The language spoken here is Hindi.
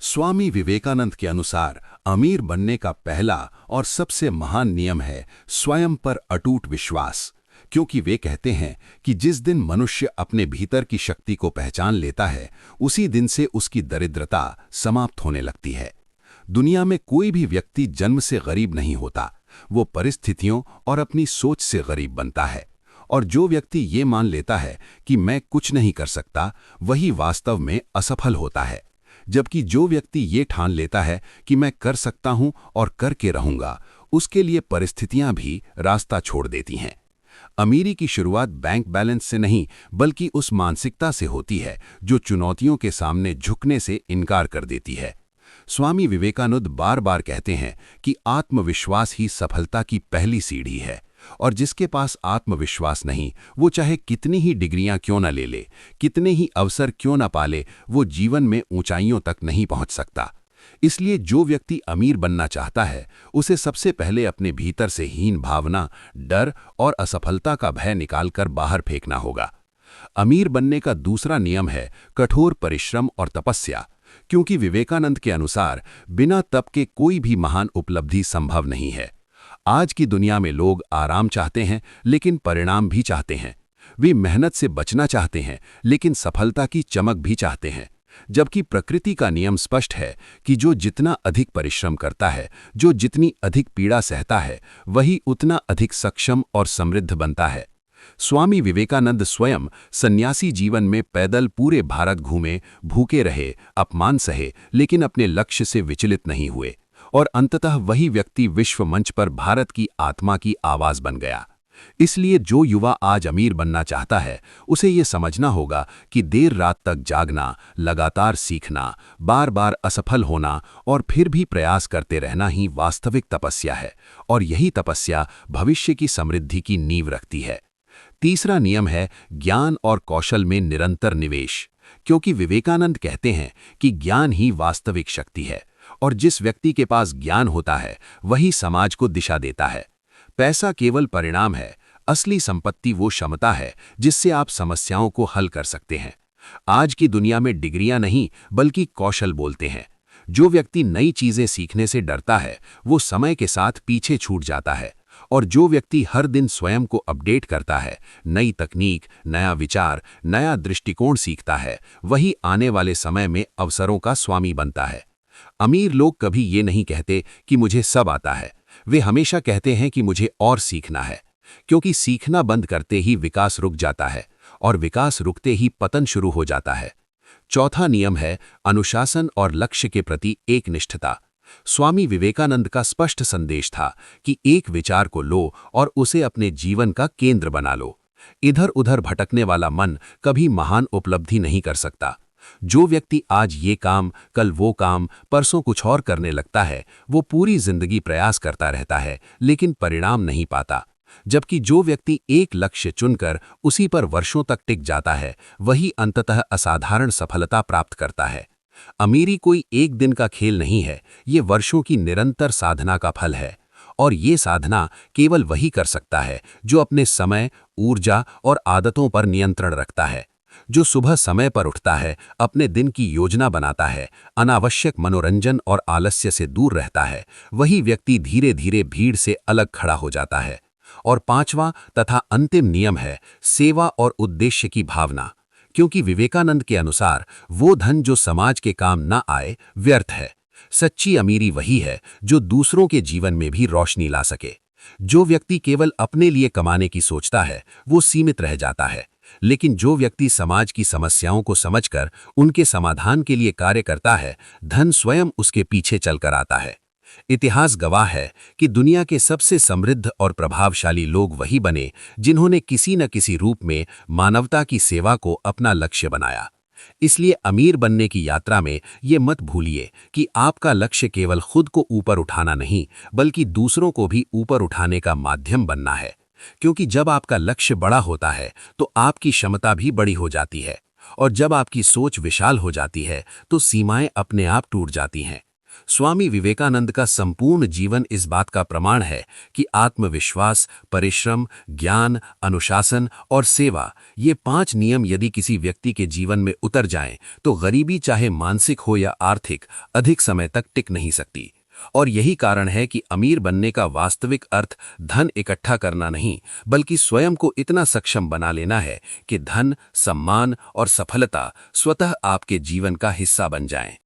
स्वामी विवेकानंद के अनुसार अमीर बनने का पहला और सबसे महान नियम है स्वयं पर अटूट विश्वास। क्योंकि वे कहते हैं कि जिस दिन मनुष्य अपने भीतर की शक्ति को पहचान लेता है, उसी दिन से उसकी दरिद्रता समाप्त होने लगती है। दुनिया में कोई भी व्यक्ति जन्म से गरीब नहीं होता, वो परिस्थितियों और अपनी सोच से गरीब बनता है। और जो व्यक्ति ये मान लेता है कि मैं कुछ नहीं कर सकता, वही वास्तव में असफल होता है। जबकि जो व्यक्ति ये ठान लेता है कि मैं कर सकता हूं और करके रहूंगा, उसके लिए परिस्थितियां भी रास्ता छोड़ देती हैं। अमीरी की शुरुआत बैंक बैलेंस से नहीं, बल्कि उस मानसिकता से होती है जो चुनौतियों के सामने झुकने से इनकार कर देती है। स्वामी विवेकानंद बार बार कहते हैं कि आत्मविश्वास ही सफलता की पहली सीढ़ी है, और जिसके पास आत्मविश्वास नहीं, वो चाहे कितनी ही डिग्रियां क्यों न ले ले, कितने ही अवसर क्यों न पाले, वो जीवन में ऊंचाइयों तक नहीं पहुंच सकता। इसलिए जो व्यक्ति अमीर बनना चाहता है, उसे सबसे पहले अपने भीतर से हीन भावना, डर और असफलता का भय निकालकर बाहर फेंकना होगा। अमीर बनने का दूसरा नियम है कठोर परिश्रम और तपस्या। क्योंकि विवेकानंद के अनुसार बिना तप के कोई भी महान उपलब्धि संभव नहीं है। आज की दुनिया में लोग आराम चाहते हैं, लेकिन परिणाम भी चाहते हैं। वे मेहनत से बचना चाहते हैं, लेकिन सफलता की चमक भी चाहते हैं। जबकि प्रकृति का नियम स्पष्ट है कि जो जितना अधिक परिश्रम करता है, जो जितनी अधिक पीड़ा सहता है, वही उतना अधिक सक्षम और समृद्ध बनता है। स्वामी विवेकानंद स्वयं सन्यासी जीवन में पैदल पूरे भारत घूमे, भूखे रहे, अपमान सहे, लेकिन अपने लक्ष्य से विचलित नहीं हुए। और अंततः वही व्यक्ति विश्व मंच पर भारत की आत्मा की आवाज बन गया। इसलिए जो युवा आज अमीर बनना चाहता है, उसे ये समझना होगा कि देर रात तक जागना, लगातार सीखना, बार बार असफल होना और फिर भी प्रयास करते रहना ही वास्तविक तपस्या है। और यही तपस्या भविष्य की समृद्धि की नींव रखती है। तीसरा नियम है ज्ञान और कौशल में निरंतर निवेश। क्योंकि विवेकानंद कहते हैं कि ज्ञान ही वास्तविक शक्ति है, और जिस व्यक्ति के पास ज्ञान होता है, वही समाज को दिशा देता है। पैसा केवल परिणाम है, असली संपत्ति वो क्षमता है जिससे आप समस्याओं को हल कर सकते हैं। आज की दुनिया में डिग्रियां नहीं, बल्कि कौशल बोलते हैं। जो व्यक्ति नई चीजें सीखने से डरता है, वो समय के साथ पीछे छूट जाता है। और जो व्यक्ति हर दिन स्वयं को अपडेट करता है, नई तकनीक, नया विचार, नया दृष्टिकोण सीखता है, वही आने वाले समय में अवसरों का स्वामी बनता है। अमीर लोग कभी ये नहीं कहते कि मुझे सब आता है, वे हमेशा कहते हैं कि मुझे और सीखना है। क्योंकि सीखना बंद करते ही विकास रुक जाता है, और विकास रुकते ही पतन शुरू हो जाता है। चौथा नियम है अनुशासन और लक्ष्य के प्रति एकनिष्ठता। स्वामी विवेकानंद का स्पष्ट संदेश था कि एक विचार को लो और उसे अपने जीवन का केंद्र बना लो। इधर उधर भटकने वाला मन कभी महान उपलब्धि नहीं कर सकता। जो व्यक्ति आज ये काम, कल वो काम, परसों कुछ और करने लगता है, वो पूरी जिंदगी प्रयास करता रहता है, लेकिन परिणाम नहीं पाता। जबकि जो व्यक्ति एक लक्ष्य चुनकर उसी पर वर्षों तक टिक जाता है, वही अंततः असाधारण सफलता प्राप्त करता है। अमीरी कोई एक दिन का खेल नहीं है, ये वर्षों की निरंतर साधना का फल है। और ये साधना केवल वही कर सकता है जो अपने समय, ऊर्जा और आदतों पर नियंत्रण रखता है। जो सुबह समय पर उठता है, अपने दिन की योजना बनाता है, अनावश्यक मनोरंजन और आलस्य से दूर रहता है, वही व्यक्ति धीरे धीरे भीड़ से अलग खड़ा हो जाता है। और पांचवा तथा अंतिम नियम है सेवा और उद्देश्य की भावना। क्योंकि विवेकानंद के अनुसार वो धन जो समाज के काम ना आए, व्यर्थ है। सच्ची अमीरी वही है जो दूसरों के जीवन में भी रोशनी ला सके। जो व्यक्ति केवल अपने लिए कमाने की सोचता है, वो सीमित रह जाता है। लेकिन जो व्यक्ति समाज की समस्याओं को समझकर उनके समाधान के लिए कार्य करता है, धन स्वयं उसके पीछे चलकर आता है। इतिहास गवाह है कि दुनिया के सबसे समृद्ध और प्रभावशाली लोग वही बने जिन्होंने किसी न किसी रूप में मानवता की सेवा को अपना लक्ष्य बनाया। इसलिए अमीर बनने की यात्रा में ये मत भूलिए कि आपका लक्ष्य केवल खुद को ऊपर उठाना नहीं, बल्कि दूसरों को भी ऊपर उठाने का माध्यम बनना है। क्योंकि जब आपका लक्ष्य बड़ा होता है, तो आपकी क्षमता भी बड़ी हो जाती है। और जब आपकी सोच विशाल हो जाती है, तो सीमाएं अपने आप टूट जाती हैं। स्वामी विवेकानंद का संपूर्ण जीवन इस बात का प्रमाण है कि आत्मविश्वास, परिश्रम, ज्ञान, अनुशासन और सेवा, ये 5 नियम यदि किसी व्यक्ति के जीवन में उतर जाएं, तो गरीबी चाहे मानसिक हो या आर्थिक, अधिक समय तक टिक नहीं सकती। और यही कारण है कि अमीर बनने का वास्तविक अर्थ धन इकट्ठा करना नहीं, बल्कि स्वयं को इतना सक्षम बना लेना है कि धन, सम्मान और सफलता स्वतः आपके जीवन का हिस्सा बन जाएं।